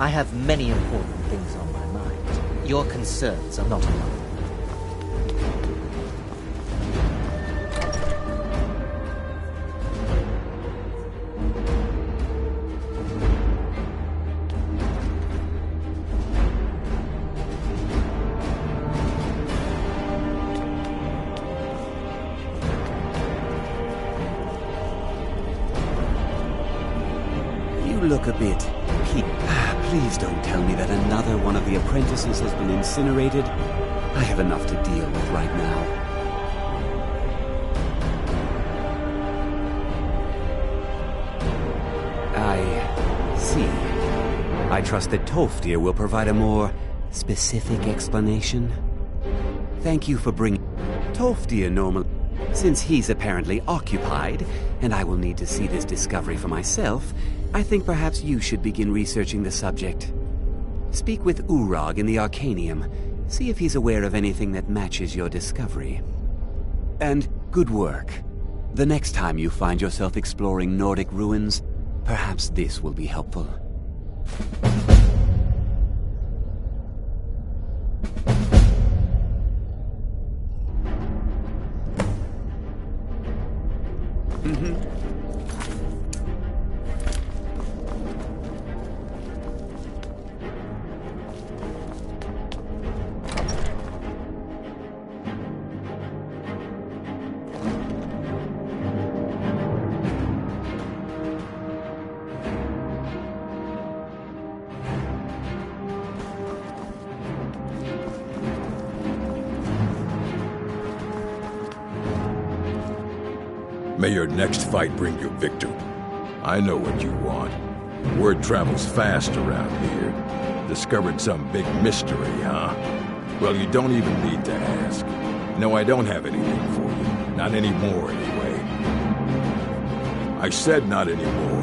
I have many important things on my mind. Your concerns are not among them. Look a bit. Please don't tell me that another one of the apprentices has been incinerated. I have enough to deal with right now. I see. I trust that Tolfdir will provide a more specific explanation. Thank you for bringing Tolfdir normal. Since he's apparently occupied, and I will need to see this discovery for myself, I think perhaps you should begin researching the subject. Speak with Urag in the Arcanium. See if he's aware of anything that matches your discovery. And good work. The next time you find yourself exploring Nordic ruins, perhaps this will be helpful. May your next fight bring you victory. I know what you want. Word travels fast around here. Discovered some big mystery, huh? Well, you don't even need to ask. No, I don't have anything for you. Not anymore, anyway. I said not anymore.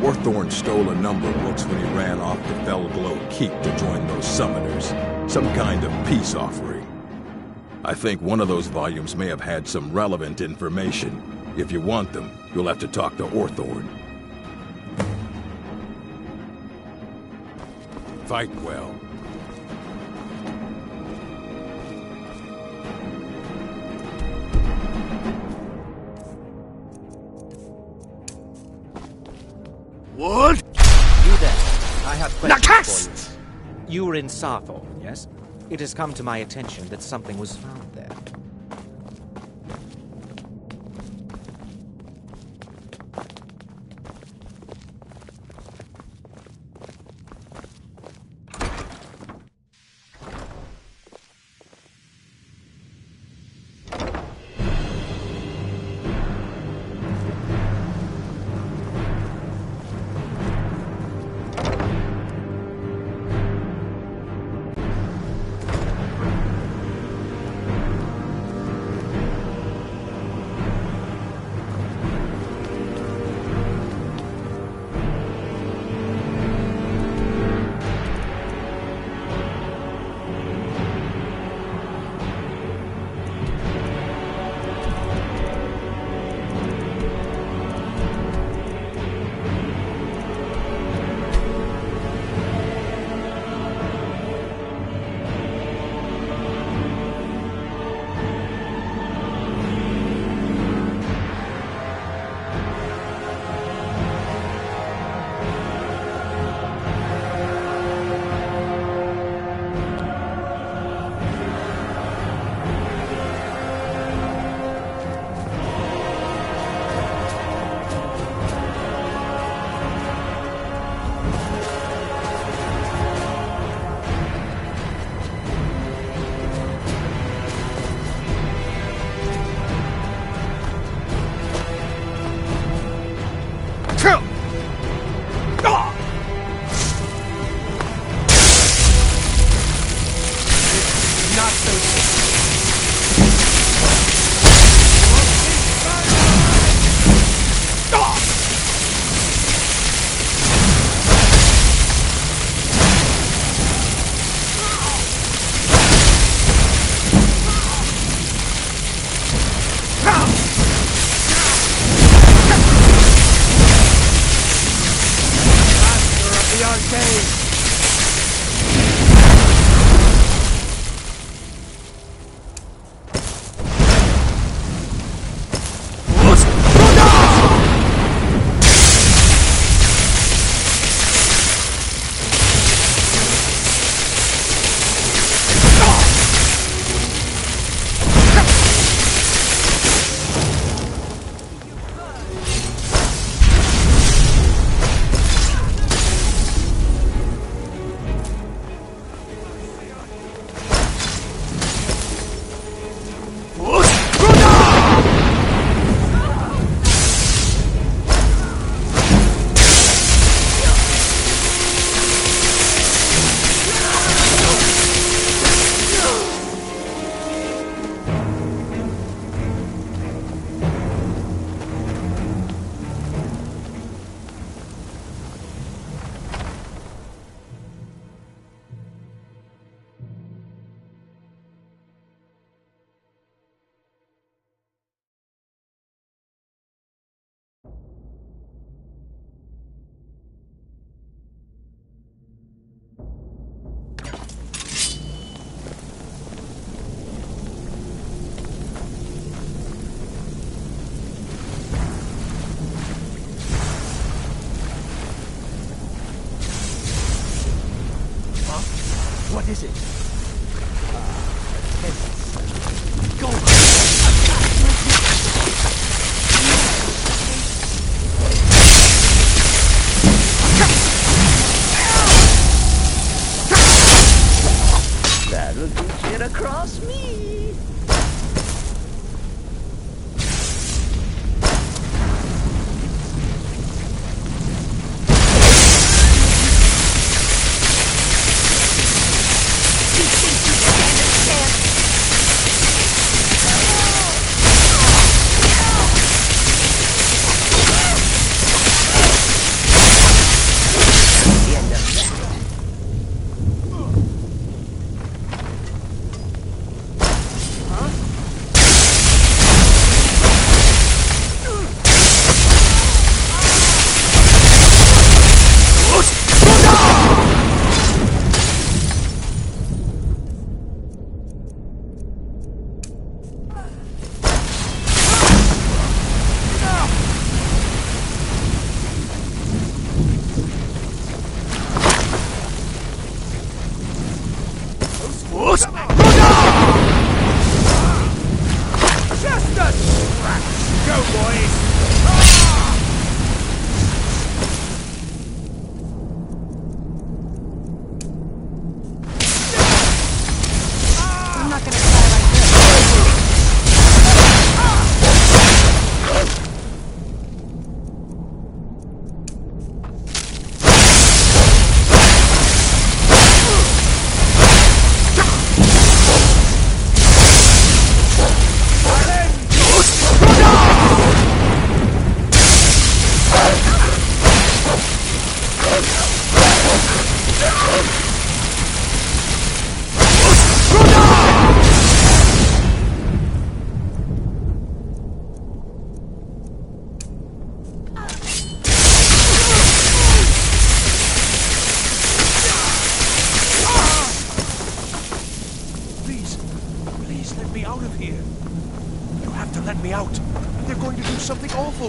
Orthorn stole a number of books when he ran off to Felglow Keep to join those summoners. Some kind of peace offering. I think one of those volumes may have had some relevant information. If you want them, you'll have to talk to Orthorn. Fight well. What? You there. I have questions Nakas! for you. You were in Sarthor, yes? It has come to my attention that something was found there. Arcade! What is it? Go! That'll get it across me.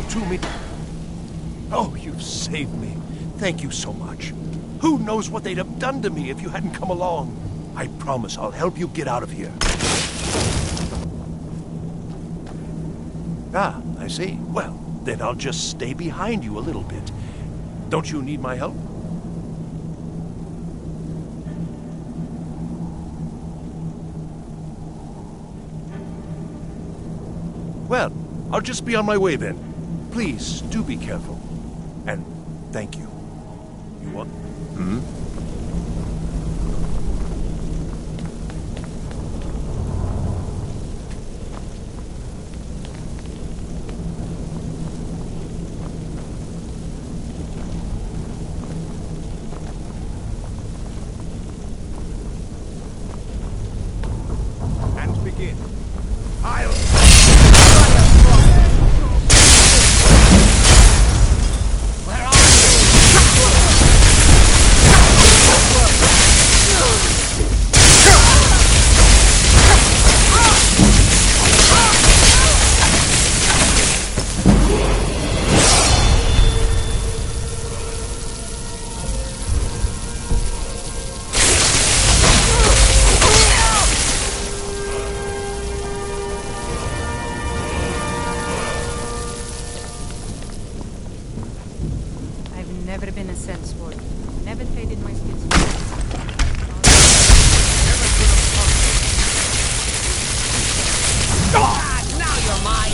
To me. Oh, you've saved me. Thank you so much. Who knows what they'd have done to me if you hadn't come along. I promise I'll help you get out of here. Ah, I see. Well, then I'll just stay behind you a little bit. Don't you need my help? Well, I'll just be on my way then. Please, do be careful. And thank you. You want... And begin. I'll... Never been a sense word. Never traded my skills. Now you're mine!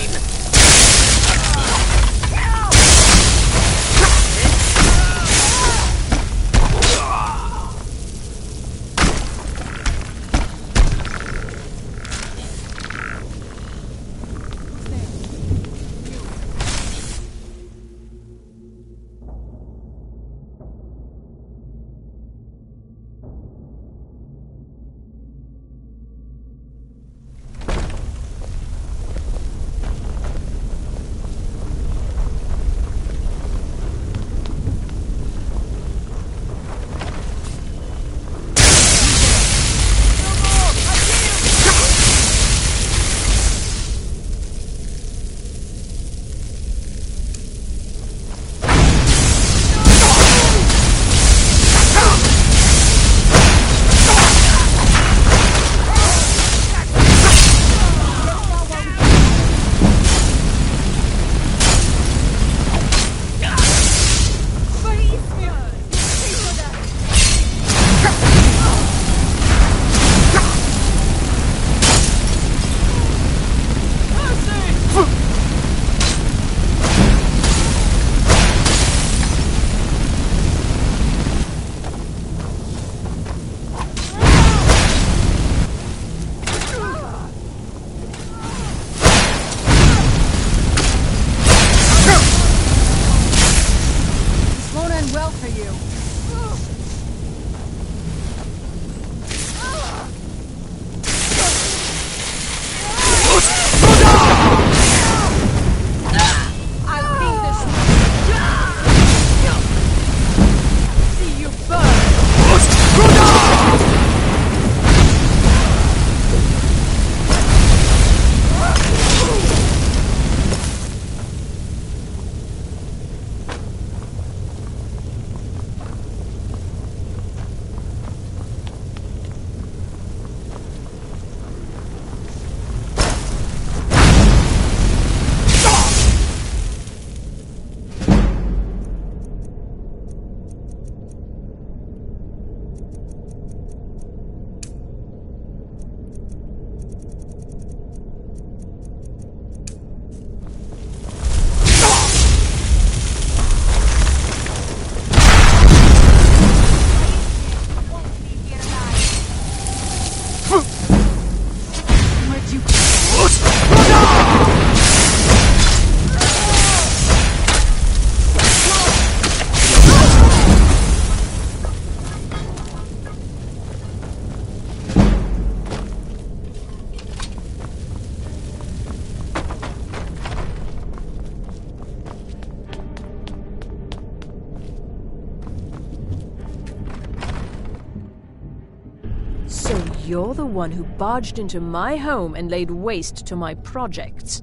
you're the one who barged into my home and laid waste to my projects.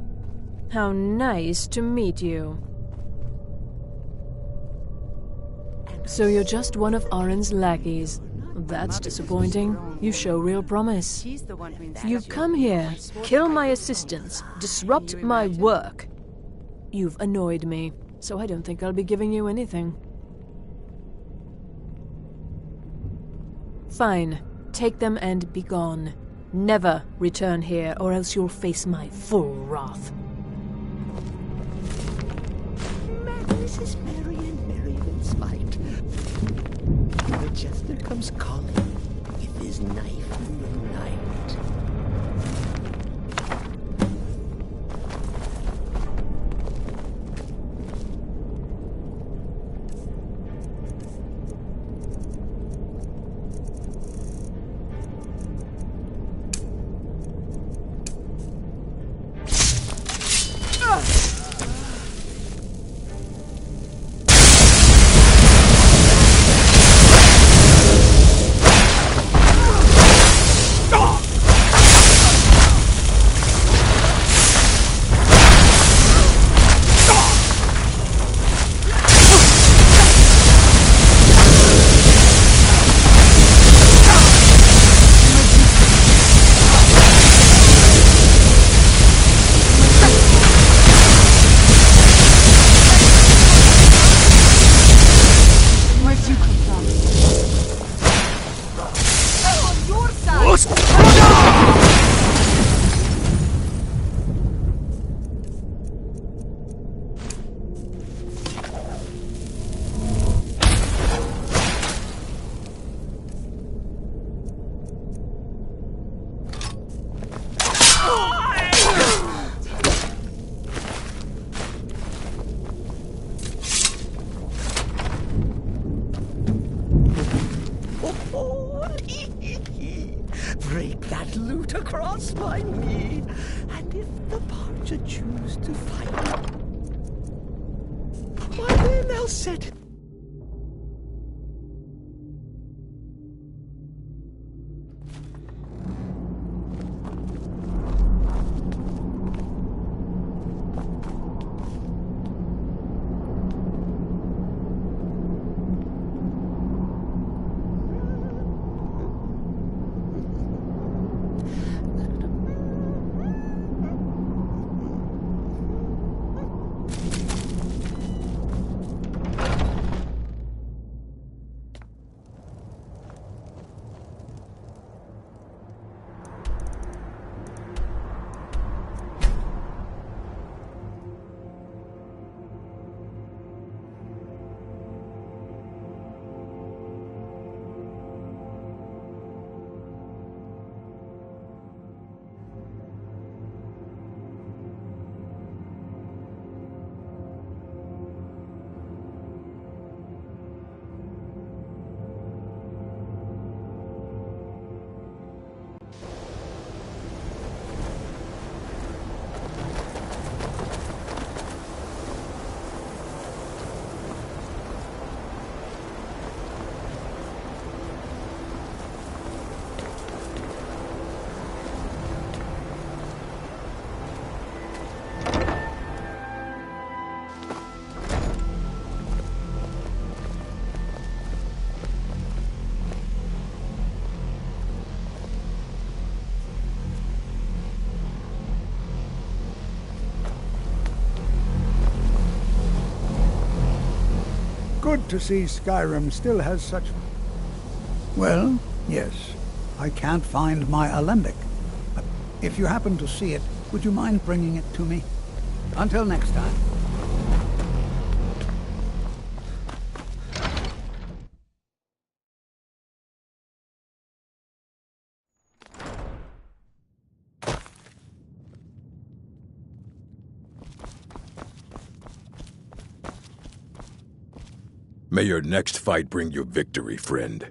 How nice to meet you. So you're just one of Arin's lackeys. That's disappointing. You show real promise. She's the one who You've come here, kill my assistants, disrupt my work. You've annoyed me, so I don't think I'll be giving you anything. Fine. Take them and be gone. Never return here, or else you'll face my full wrath. Madness is merry and merry in spite. The jester comes calling with his knife in the night. Break that loot across my knee, and if the Parcher choose to fight, why then I'll set it. Good to see Skyrim still has such... Well, yes. I can't find my alembic. If you happen to see it, would you mind bringing it to me? Until next time. May your next fight bring you victory, friend.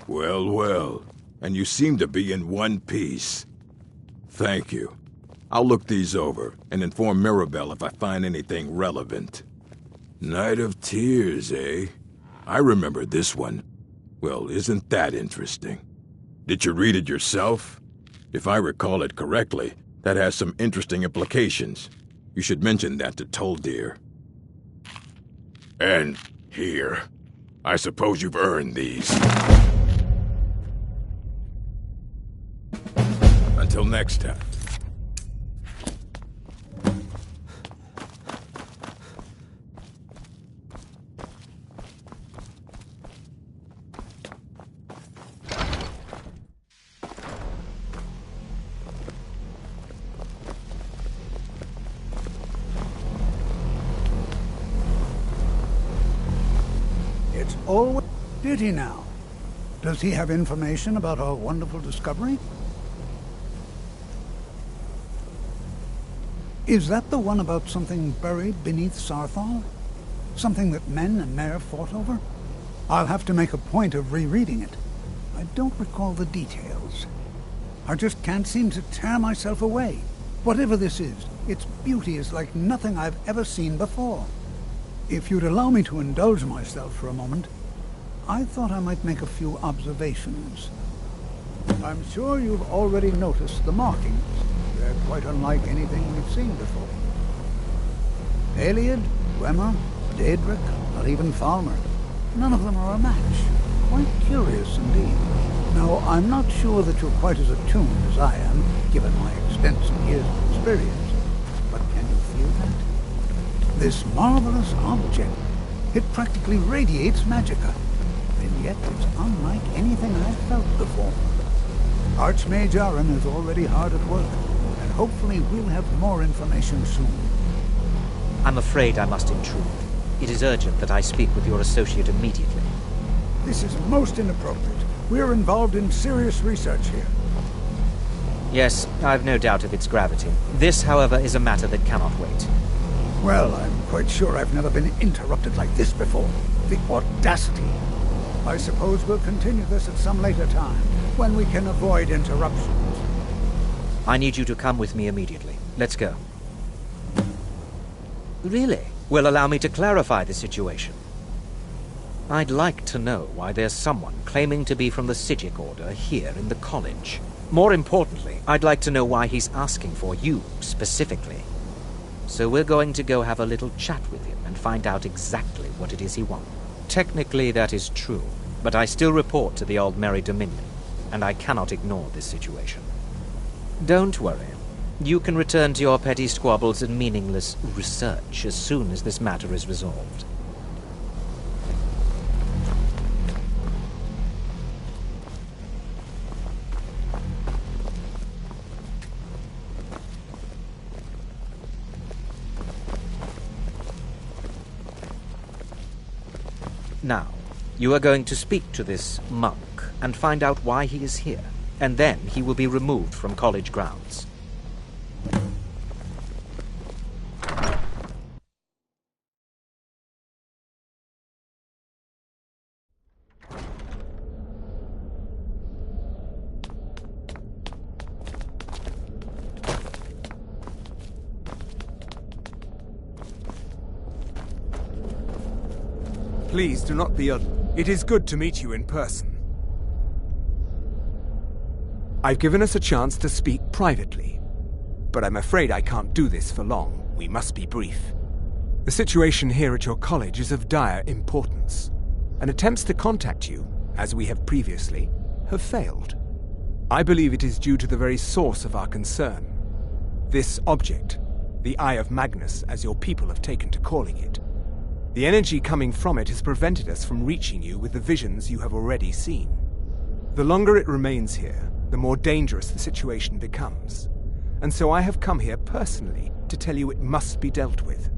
Well, well. And you seem to be in one piece. Thank you. I'll look these over and inform Mirabelle if I find anything relevant. Night of Tears, eh? I remember this one. Well, isn't that interesting? Did you read it yourself? If I recall it correctly, that has some interesting implications. You should mention that to Toldir. And here. I suppose you've earned these. Until next time. Always did he now? Does he have information about our wonderful discovery? Is that the one about something buried beneath Sarthal? Something that men and Mare fought over? I'll have to make a point of rereading it. I don't recall the details. I just can't seem to tear myself away. Whatever this is, its beauty is like nothing I've ever seen before. If you'd allow me to indulge myself for a moment, I thought I might make a few observations. I'm sure you've already noticed the markings. They're quite unlike anything we've seen before. Aliad, Gwemmer, Daedric, or even Falmer. None of them are a match. Quite curious indeed. Now, I'm not sure that you're quite as attuned as I am, given my extensive years of experience. But can you feel that? This marvelous object, it practically radiates magicka. And yet it's unlike anything I've felt before. Archmage Aaron is already hard at work, and hopefully we'll have more information soon. I'm afraid I must intrude. It is urgent that I speak with your associate immediately. This is most inappropriate. We're involved in serious research here. Yes, I've no doubt of its gravity. This, however, is a matter that cannot wait. Well, I'm quite sure I've never been interrupted like this before. The audacity. I suppose we'll continue this at some later time, when we can avoid interruptions. I need you to come with me immediately. Let's go. Really? Well, allow me to clarify the situation. I'd like to know why there's someone claiming to be from the Psijic Order here in the college. More importantly, I'd like to know why he's asking for you, specifically. So we're going to go have a little chat with him and find out exactly what it is he wants. Technically, that is true, but I still report to the Aldmeri Dominion, and I cannot ignore this situation. Don't worry. You can return to your petty squabbles and meaningless research as soon as this matter is resolved. Now, you are going to speak to this monk and find out why he is here, and then he will be removed from college grounds. Please do not be It is good to meet you in person. I've given us a chance to speak privately, but I'm afraid I can't do this for long. We must be brief. The situation here at your college is of dire importance, and attempts to contact you, as we have previously, have failed. I believe it is due to the very source of our concern. This object, the Eye of Magnus, as your people have taken to calling it. The energy coming from it has prevented us from reaching you with the visions you have already seen. The longer it remains here, the more dangerous the situation becomes. And so I have come here personally to tell you it must be dealt with.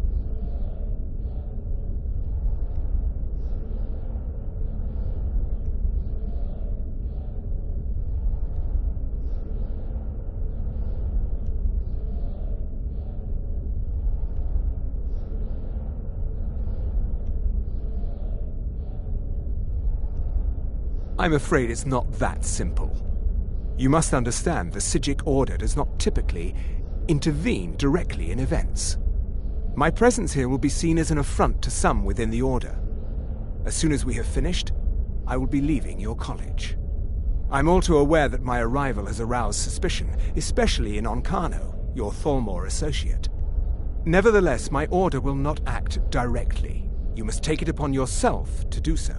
I'm afraid it's not that simple. You must understand the Psijic Order does not typically intervene directly in events. My presence here will be seen as an affront to some within the Order. As soon as we have finished, I will be leaving your college. I'm all too aware that my arrival has aroused suspicion, especially in Onkano, your Thalmor associate. Nevertheless, my order will not act directly. You must take it upon yourself to do so.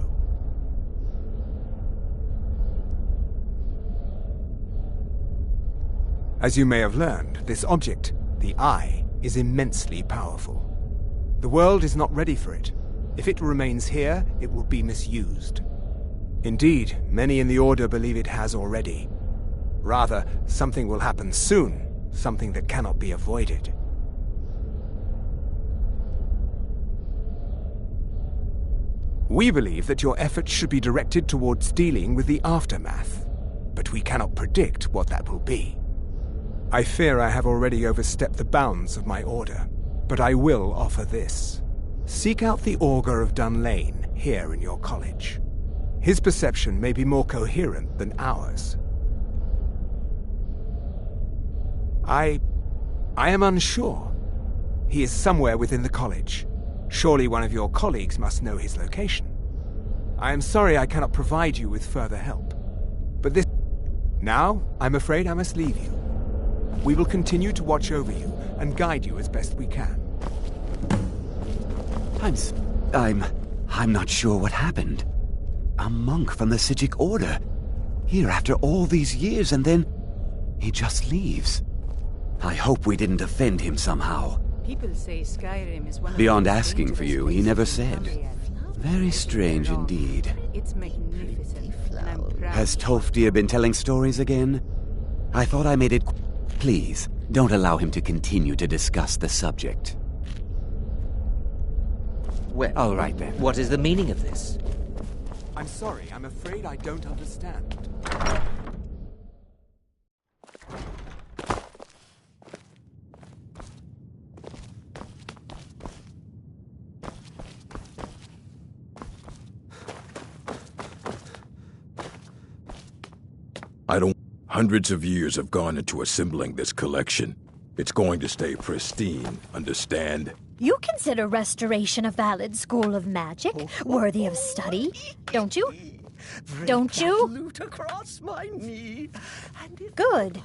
As you may have learned, this object, the Eye, is immensely powerful. The world is not ready for it. If it remains here, it will be misused. Indeed, many in the Order believe it has already. Rather, something will happen soon, something that cannot be avoided. We believe that your efforts should be directed towards dealing with the aftermath, but we cannot predict what that will be. I fear I have already overstepped the bounds of my order, but I will offer this. Seek out the Augur of Dunlane here in your college. His perception may be more coherent than ours. I am unsure. He is somewhere within the college. Surely one of your colleagues must know his location. I am sorry I cannot provide you with further help. But this... Now, I'm afraid I must leave you. We will continue to watch over you and guide you as best we can. I'm not sure what happened. A monk from the Sijic Order. Here after all these years, and then he just leaves. I hope we didn't offend him somehow. People say Skyrim is one of Beyond the asking for you, he never said. Very strange indeed. It's magnificent, and I'm proud. Has Tolfdir been telling stories again? I thought I made it... Please, don't allow him to continue to discuss the subject. Well, all right then. What is the meaning of this? I'm sorry, I'm afraid I don't understand. Hundreds of years have gone into assembling this collection. It's going to stay pristine, understand? You consider restoration a valid school of magic, worthy of study, don't you? Don't you? Good.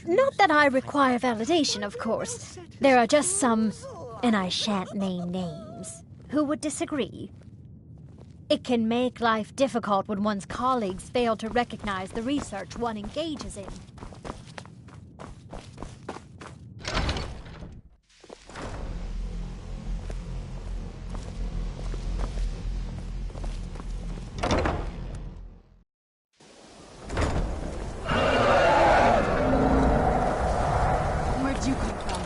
Not that I require validation, of course. There are just some, and I shan't name names, who would disagree. It can make life difficult when one's colleagues fail to recognize the research one engages in. Where'd you come from?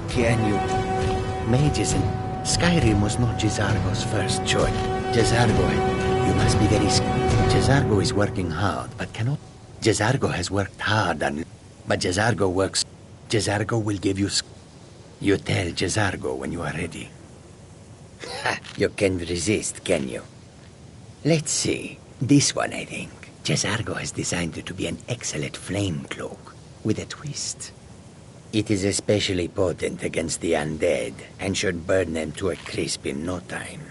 Can you... Mages in... Skyrim was not Jizargo's first choice. Jizargo, you must be very... Jizargo is working hard, but cannot... Jizargo has worked hard and... But Jizargo works... Jizargo will give you... You tell Jizargo when you are ready. Ha! You can resist, can you? Let's see. This one, I think. Jizargo has designed it to be an excellent flame cloak, with a twist. It is especially potent against the undead, and should burn them to a crisp in no time.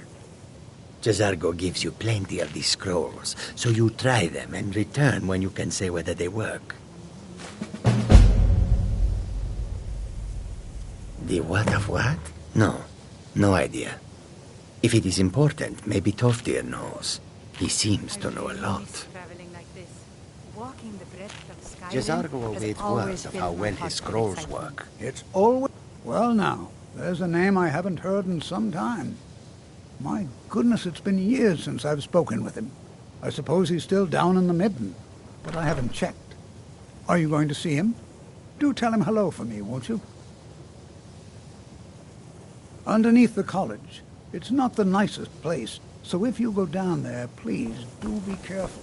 Jazargo gives you plenty of these scrolls, so you try them and return when you can say whether they work. The what of what? No, no idea. If it is important, maybe Toftir knows. He seems to know a lot. Jazargo awaits word of how well his scrolls work. It's always... Well now, there's a name I haven't heard in some time. My goodness, it's been years since I've spoken with him. I suppose he's still down in the Midden, but I haven't checked. Are you going to see him? Do tell him hello for me, won't you? Underneath the college. It's not the nicest place, so if you go down there, please do be careful.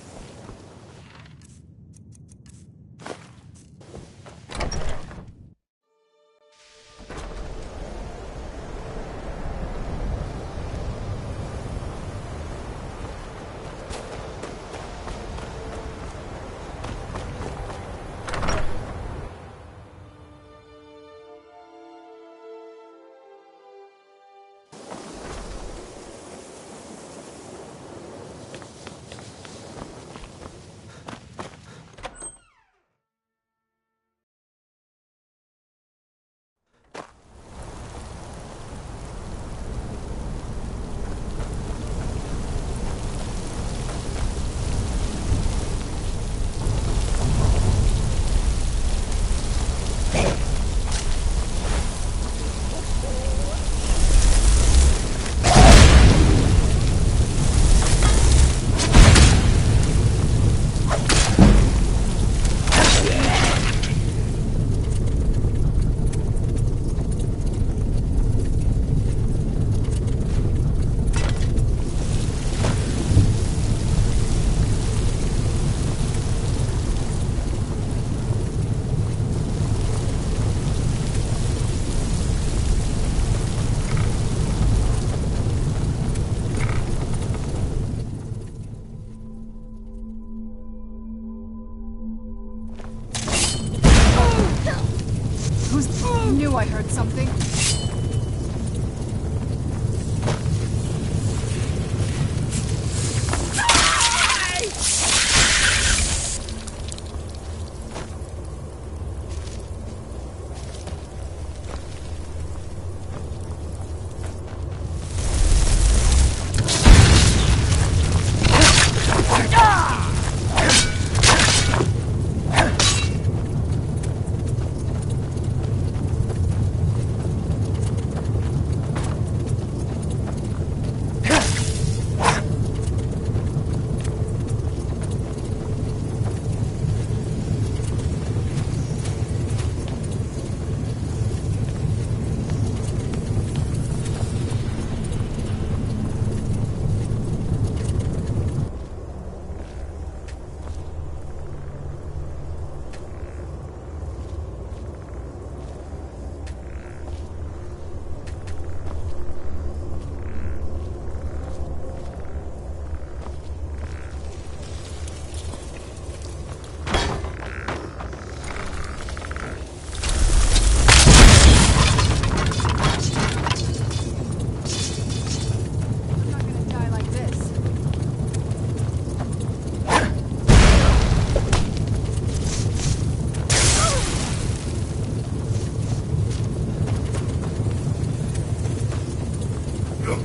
I heard something.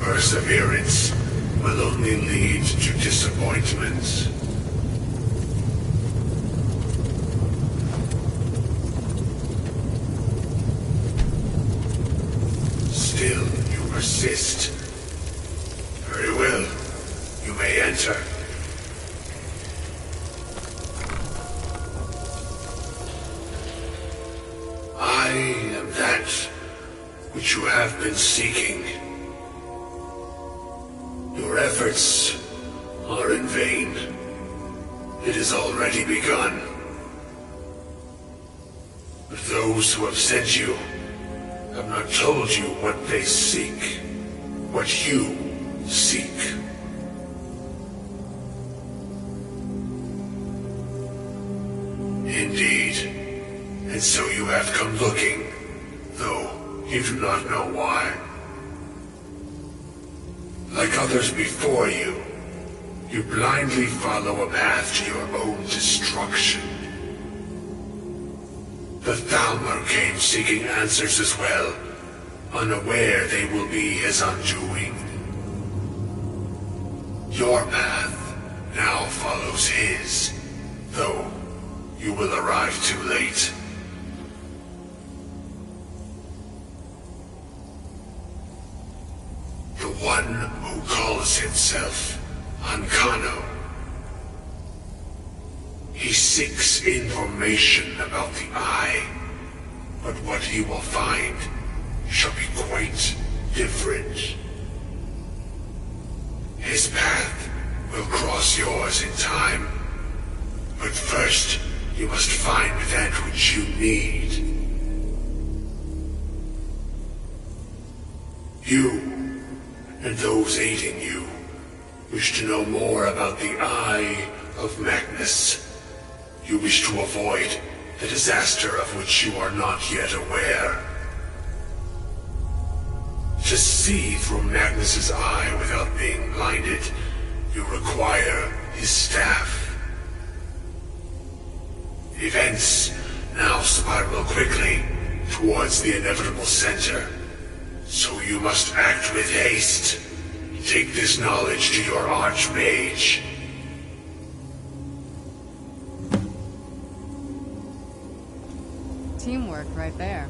Perseverance will only lead to disappointments. Still, you persist. Very well. You may enter. I am that which you have been seeking. Your efforts are in vain. It has already begun. But those who have sent you have not told you what they seek, what you seek. Indeed. And so you have come looking You do not know why. Like others before you, you blindly follow a path to your own destruction. The Thalmor came seeking answers as well, unaware they will be his undoing. Your path now follows his, though you will arrive too late. The one who calls himself Ancano. He seeks information about the Eye, but what he will find shall be quite different. His path will cross yours in time, but first you must find that which you need. You and those aiding you wish to know more about the Eye of Magnus. You wish to avoid the disaster of which you are not yet aware. To see through Magnus's eye without being blinded, you require his staff. Events now spiral quickly towards the inevitable center, so you must act with haste. Take this knowledge to your Archmage. Teamwork right there.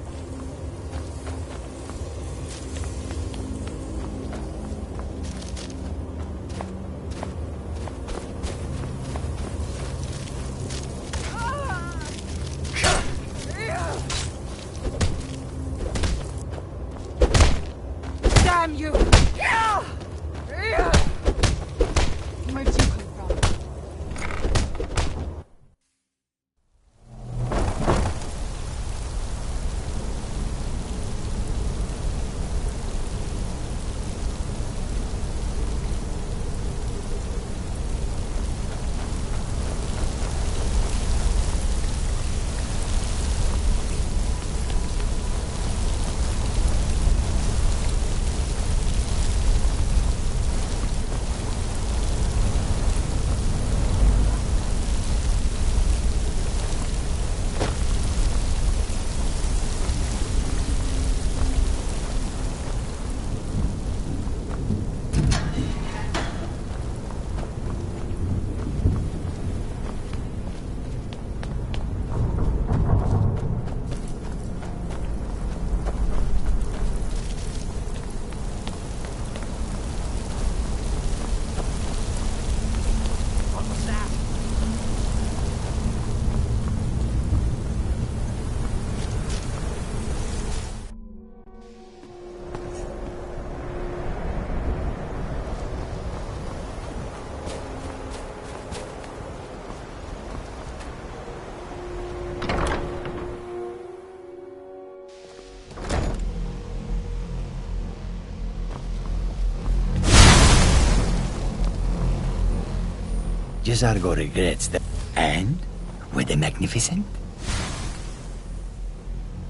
Damn you! Where'd you come from? Jezargo regrets that. And? Were they magnificent?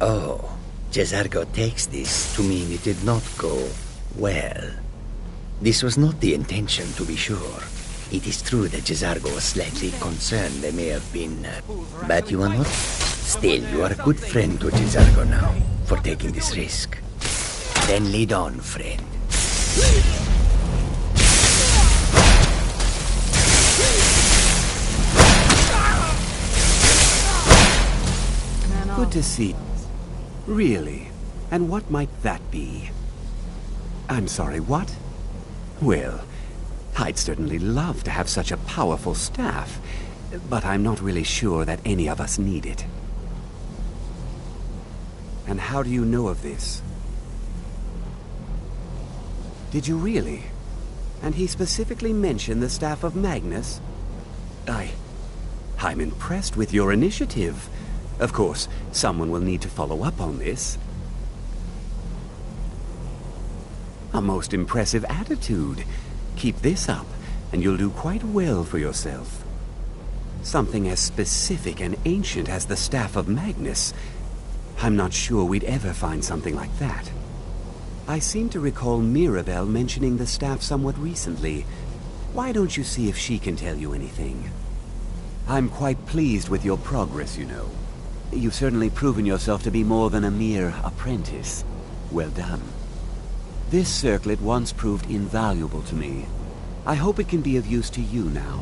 Oh, Jezargo takes this to mean it did not go well. This was not the intention, to be sure. It is true that Jezargo was slightly concerned there may have been... but you are not? Still, you are a good friend to Jezargo now, for taking this risk. Then lead on, friend. Good to see. Really? And what might that be? I'm sorry, what? Well, I'd certainly love to have such a powerful staff, but I'm not really sure that any of us need it. And how do you know of this? Did you really? And he specifically mentioned the staff of Magnus? I'm impressed with your initiative. Of course, someone will need to follow up on this. A most impressive attitude. Keep this up, and you'll do quite well for I'm not sure we'd ever find something like that. I seem to recall Mirabelle mentioning the staff somewhat recently. Why don't you see if she can tell you anything? I'm quite pleased with your progress, you know. You've certainly proven yourself to be more than a mere apprentice. Well done. This circlet once proved invaluable to me. I hope it can be of use to you now.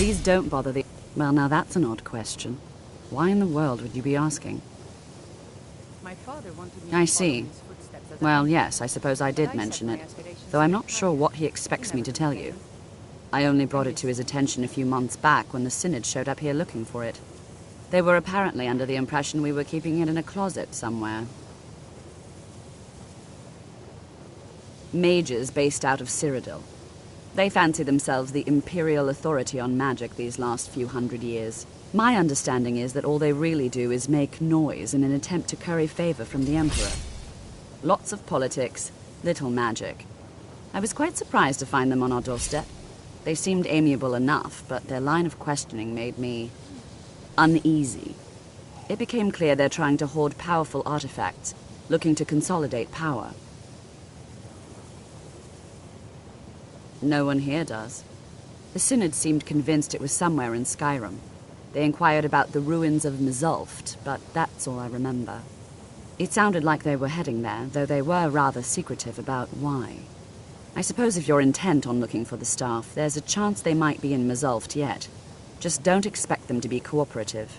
Please don't bother the... Well, now that's an odd question. Why in the world would you be asking? My father wanted me I to follow see. his footsteps as Well, a- yes, I suppose I did mention it, though I'm not sure what he expects me to tell you. I only brought it to his attention a few months back when the Synod showed up here looking for it. They were apparently under the impression we were keeping it in a closet somewhere. Mages based out of Cyrodiil. They fancy themselves the imperial authority on magic these last few hundred years. My understanding is that all they really do is make noise in an attempt to curry favor from the Emperor. Lots of politics, little magic. I was quite surprised to find them on our doorstep. They seemed amiable enough, but their line of questioning made me uneasy. It became clear they're trying to hoard powerful artifacts, looking to consolidate power. No one here does. The Synod seemed convinced it was somewhere in Skyrim. They inquired about the ruins of Mzulft, but that's all I remember. It sounded like they were heading there, though they were rather secretive about why. I suppose if you're intent on looking for the staff, there's a chance they might be in Mzulft yet. Just don't expect them to be cooperative.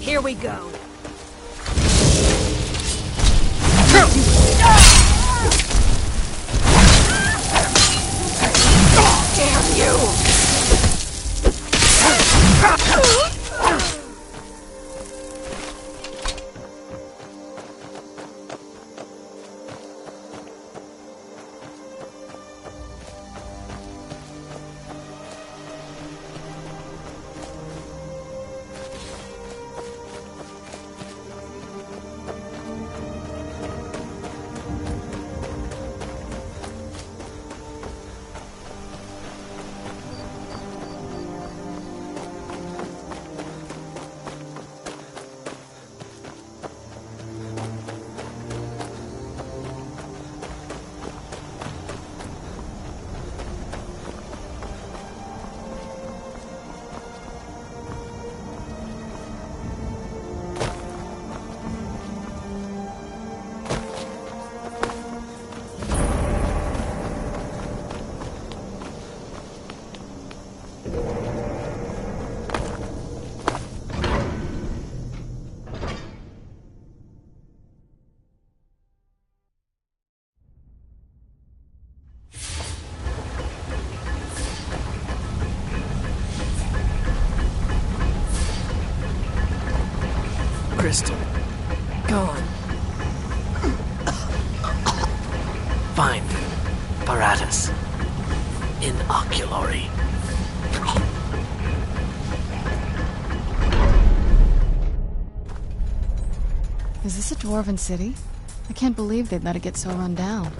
Here we go. Damn you! crystal. Gone. Find Paratus. In oculory. Is this a dwarven city? I can't believe they'd let it get so run down.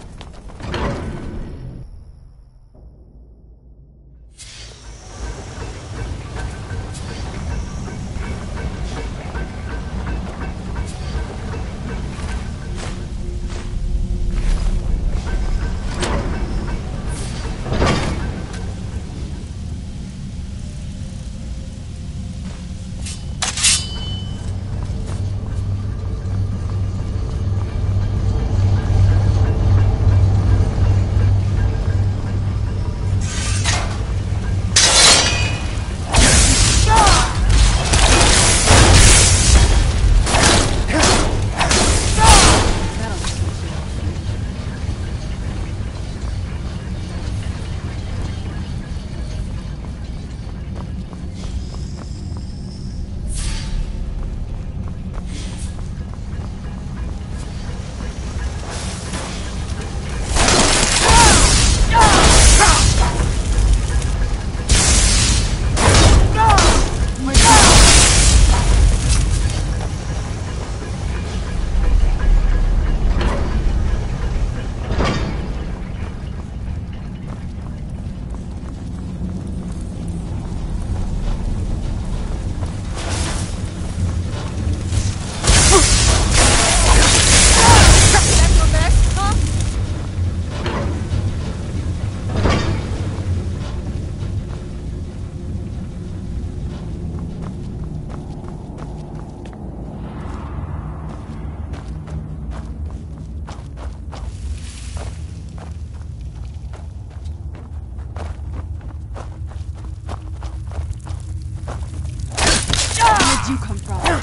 You come from?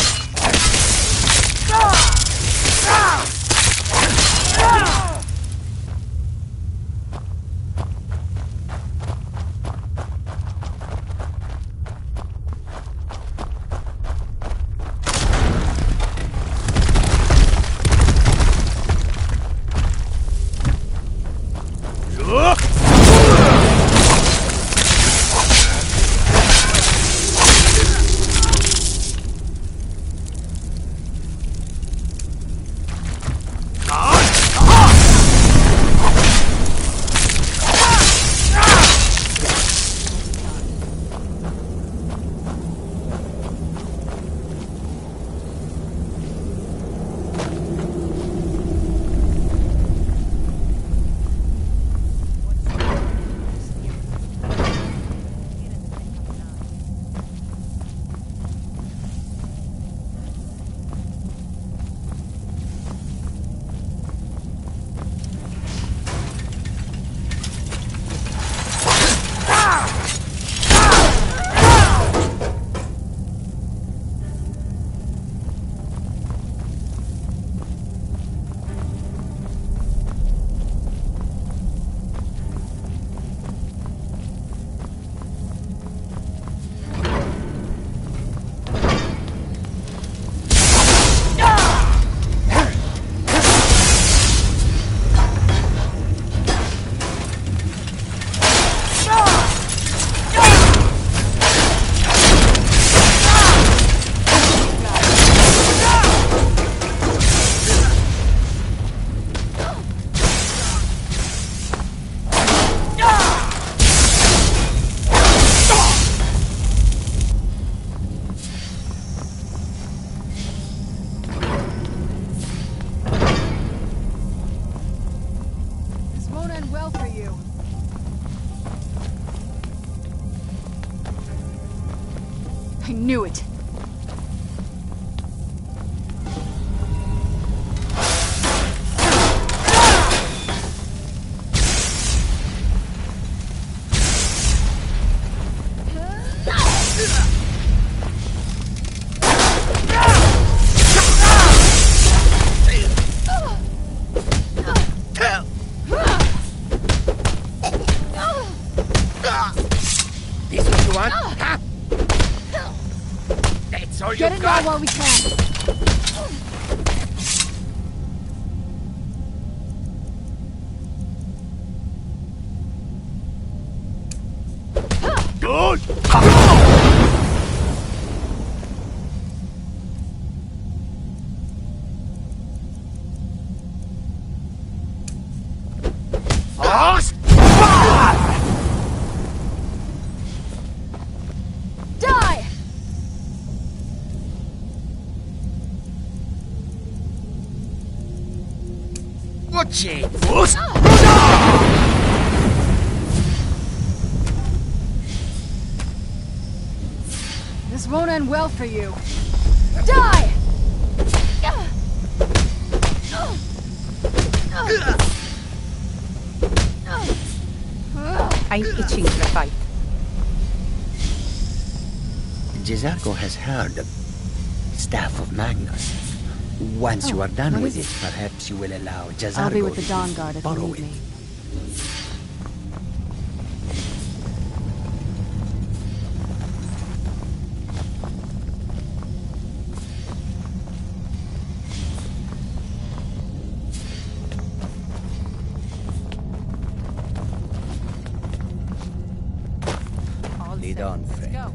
I knew it. This what you want? Huh? That's all Get you it got? now while we can. Butchie! This won't end well for you. Die! I'm itching for a fight. Jezargo has heard the Staff of Magnus. Once you are done what with is it, perhaps you will allow Jezargo I'll be with the to Dawn Guard if you borrow need it. me. Lead on, friend. Go.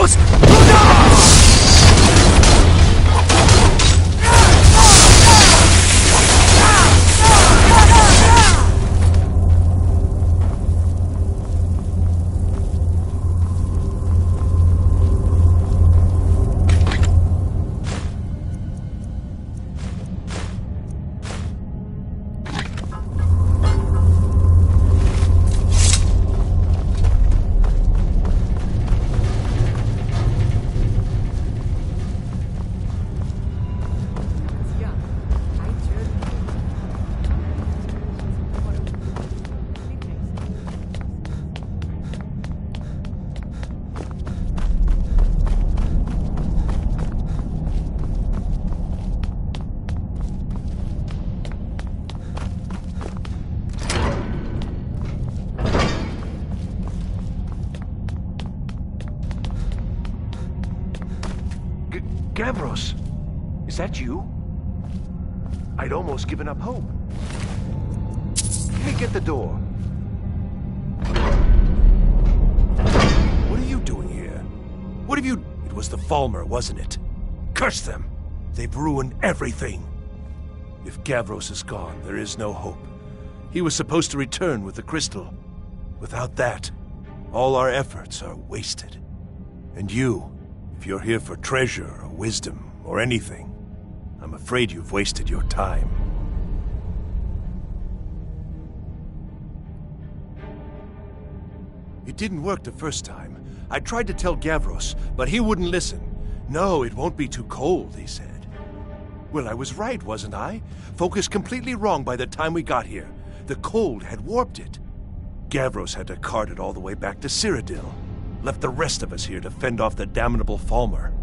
Gavros! Gavros, is that you? I'd almost given up hope. Hey, get the door. What are you doing here? What have you... It was the Falmer, wasn't it? Curse them! They've ruined everything. If Gavros is gone, there is no hope. He was supposed to return with the crystal. Without that, all our efforts are wasted. And you... if you're here for treasure or wisdom or anything, I'm afraid you've wasted your time. It didn't work the first time. I tried to tell Gavros, but he wouldn't listen. No, it won't be too cold, he said. Well, I was right, wasn't I? Focused completely wrong by the time we got here. The cold had warped it. Gavros had to cart it all the way back to Cyrodiil. Left the rest of us here to fend off the damnable Falmer.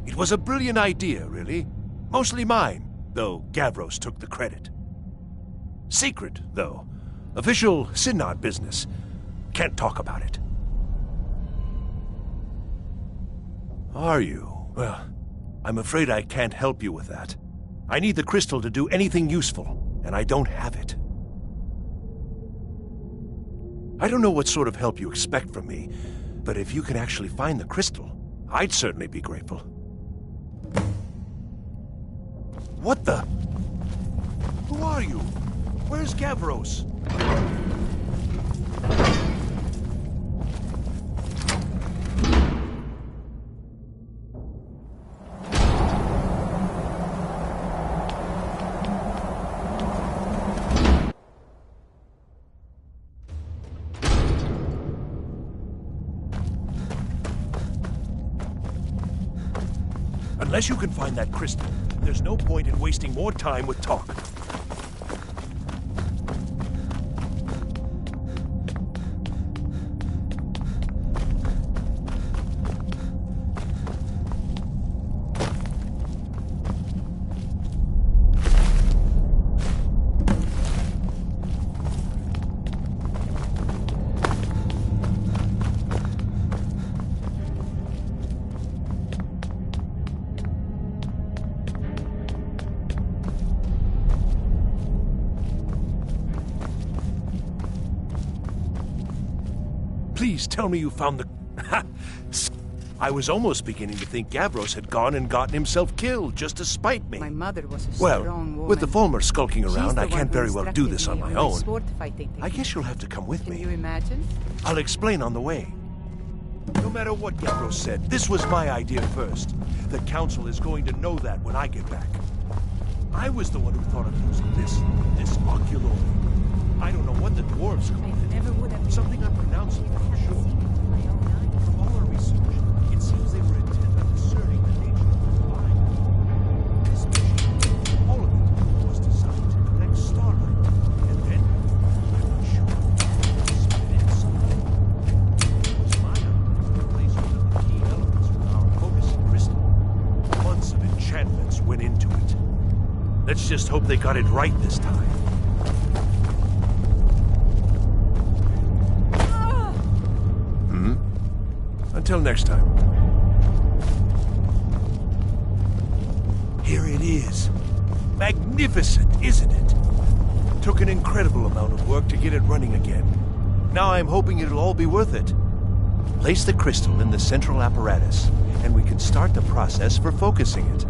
It was a brilliant idea, really. Mostly mine, though Gavros took the credit. Secret, though. Official Synod business. Can't talk about it. Are you? Well, I'm afraid I can't help you with that. I need the crystal to do anything useful, and I don't have it. I don't know what sort of help you expect from me, but if you can actually find the crystal, I'd certainly be grateful. What the? Who are you? Where's Gavros? Unless you can find that crystal, there's no point in wasting more time with talk. Please tell me you found the... I was almost beginning to think Gavros had gone and gotten himself killed just to spite me. My mother was a strong woman. Well, with the Falmer skulking around, I can't very well do instructed this on me my when I own. swore to fight anything. I guess you'll have to come with Can me. you imagine? I'll explain on the way. No matter what Gavros said, this was my idea first. The Council is going to know that when I get back. I was the one who thought of using this ocular. I don't know what the dwarves call it. Never would have. Something unpronounceable, I'm sure. From all our research, it seems they were intent on discerning the nature of the divine. This mission, all of it, was designed to collect starlight. And then, I'm not sure, spit in something. It was my idea to replace one of the key elements with our focusing crystal. Months of enchantments went into it. Let's just hope they got it right this time. Until next time. Here it is. Magnificent, isn't it? Took an incredible amount of work to get it running again. Now I'm hoping it'll all be worth it. Place the crystal in the central apparatus, and we can start the process for focusing it.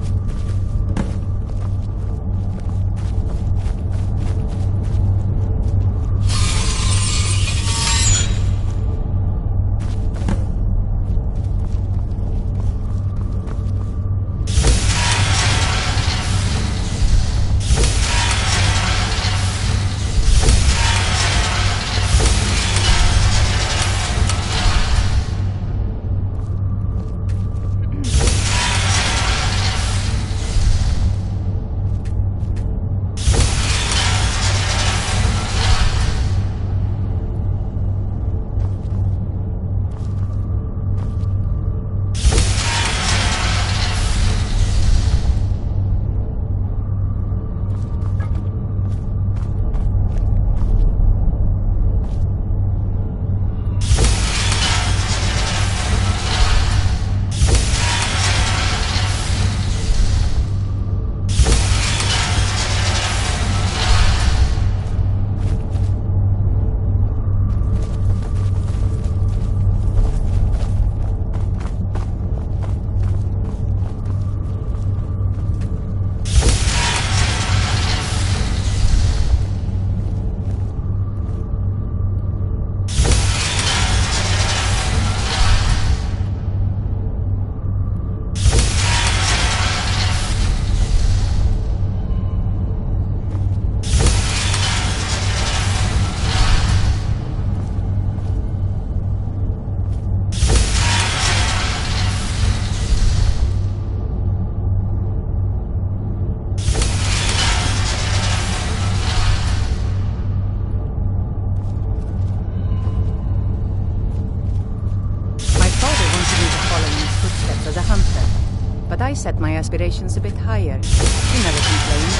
But I set my aspirations a bit higher. He never complained.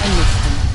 I missed him.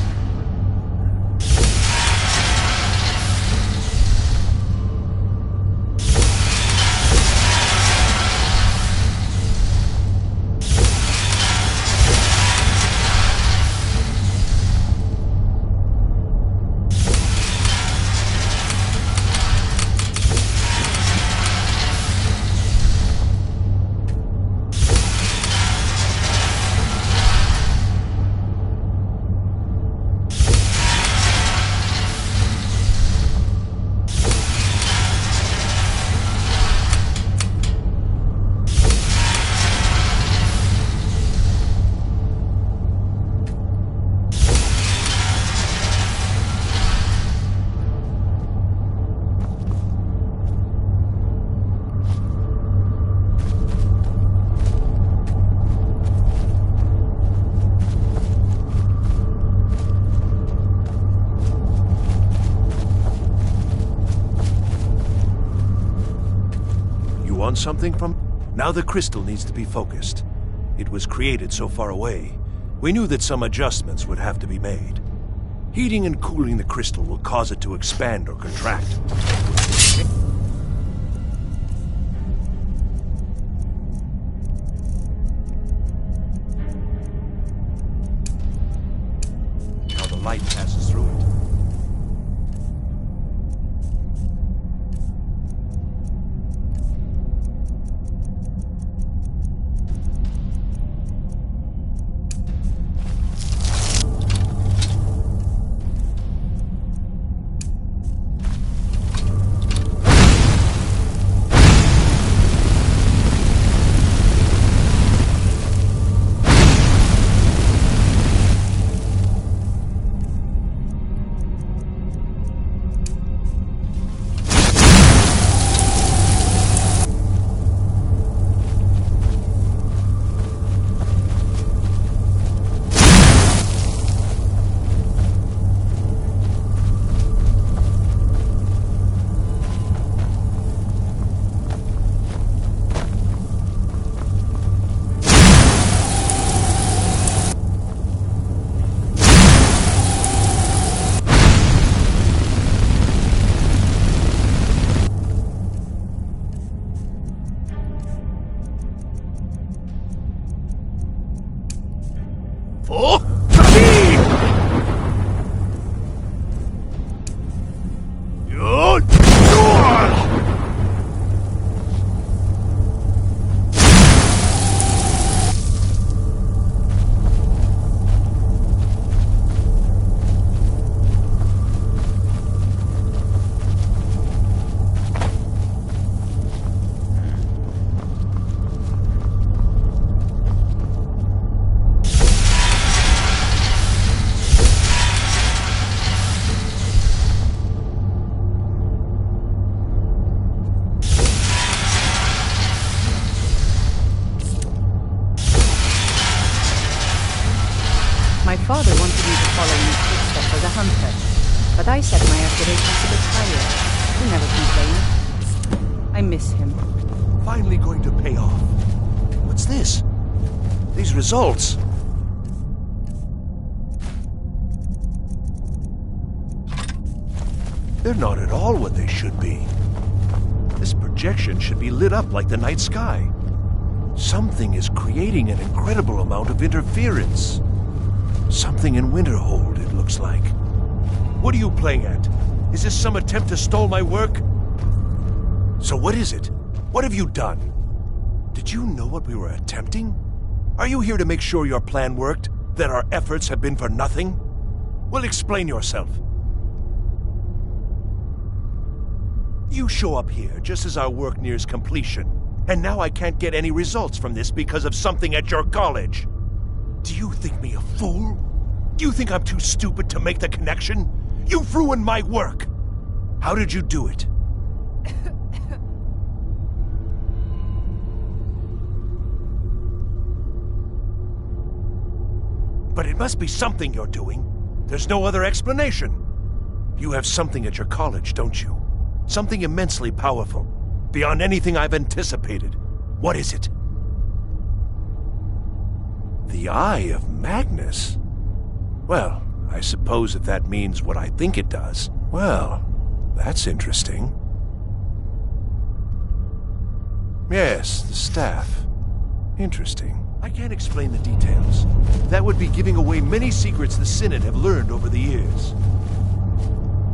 Want something from... Now the crystal needs to be focused. It was created so far away. We knew that some adjustments would have to be made. Heating and cooling the crystal will cause it to expand or contract. Now the light passes through it. aspirations a bit higher. He never complained. I miss him. Finally going to pay off. What's this? These results. They're not at all what they should be. This projection should be lit up like the night sky. Something is creating an incredible amount of interference. Something in Winterhold, it looks like. What are you playing at? Is this some attempt to stall my work? So what is it? What have you done? Did you know what we were attempting? Are you here to make sure your plan worked? That our efforts have been for nothing? Well, explain yourself. You show up here just as our work nears completion, and now I can't get any results from this because of something at your college. Do you think me a fool? Do you think I'm too stupid to make the connection? You've ruined my work! How did you do it? But it must be something you're doing. There's no other explanation. You have something at your college, don't you? Something immensely powerful, beyond anything I've anticipated. What is it? The Eye of Magnus? Well, I suppose if that means what I think it does, well, that's interesting. Yes, the staff. Interesting. I can't explain the details. That would be giving away many secrets the Synod have learned over the years.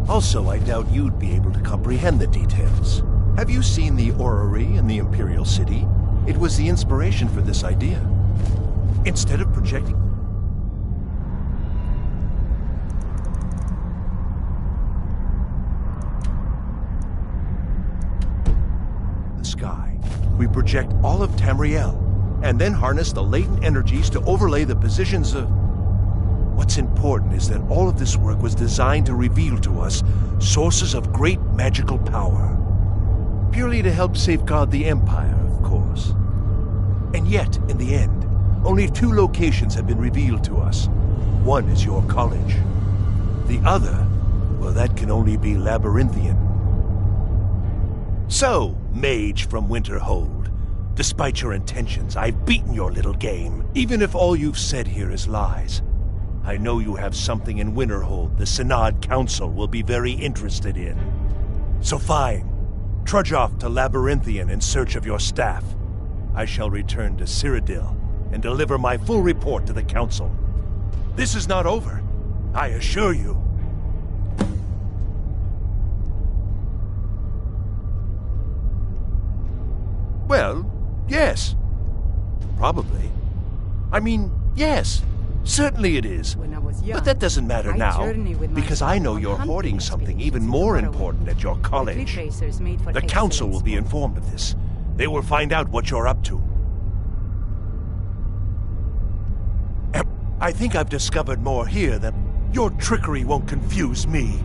Also, I doubt you'd be able to comprehend the details. Have you seen the orrery in the Imperial City? It was the inspiration for this idea. Instead of projecting the sky, we project all of Tamriel, and then harness the latent energies to overlay the positions of... What's important is that all of this work was designed to reveal to us sources of great magical power. Purely to help safeguard the Empire, of course. And yet, in the end, only 2 locations have been revealed to us. One is your college. The other, well, that can only be Labyrinthian. So, mage from Winterhold, despite your intentions, I've beaten your little game, even if all you've said here is lies. I know you have something in Winterhold the Synod Council will be very interested in. So fine. Trudge off to Labyrinthian in search of your staff. I shall return to Cyrodiil and deliver my full report to the Council. This is not over, I assure you. Well, yes. Probably. I mean, yes. Certainly it is. But that doesn't matter now, because I know you're hoarding something even more important at your college. The Council will be informed of this. They will find out what you're up to. I think I've discovered more here than... Your trickery won't confuse me.